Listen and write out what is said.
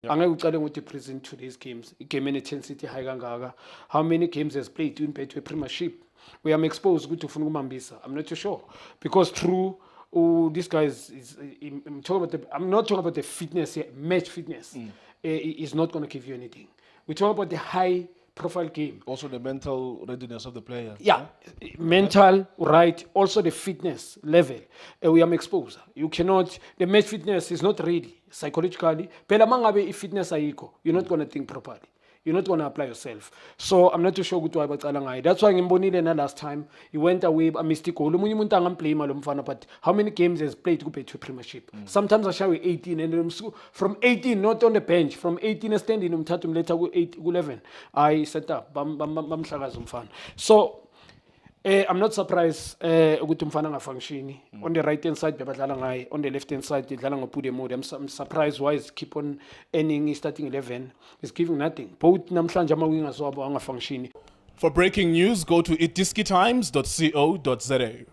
Angeke ucale ukuthi present to these games. Game intensity high kangaka. How many games has played in Betway Premiership? We am exposed to ufuna kumambisa. I'm not too sure because through this guy I'm not talking about the fitness here, match fitness. Is not going to give you anything. We talk about the high profile game. Also the mental readiness of the player. Yeah, mental, right. Also the fitness level. We am exposed. You cannot, the match fitness is not ready psychologically. Pela mangabe fitness ayiko, you're not going to think properly. You're not going to apply yourself. So I'm not too sure why bacala ngayo. That's why ngimbonile na last time he went away a missed goal. Umunye umuntu angamplay malo mfana, but how many games has played ku Betway Premiership? Sometimes I show 18 and from 18 not on the bench, from 18 standing umthathu umletha ku 8 ku 11. I set up bamhlakaza umfana. So I'm not surprised ukuthi umfana ngafunctioni. On the right hand side bebadlala ngaye, on the left hand side idlala ngoPude mode. I'm surprised why is keep on ending starting 11. It's giving nothing. Both namhlanje ama wingers wabo angafunctioni. For breaking news, go to itiskitimes.co.za.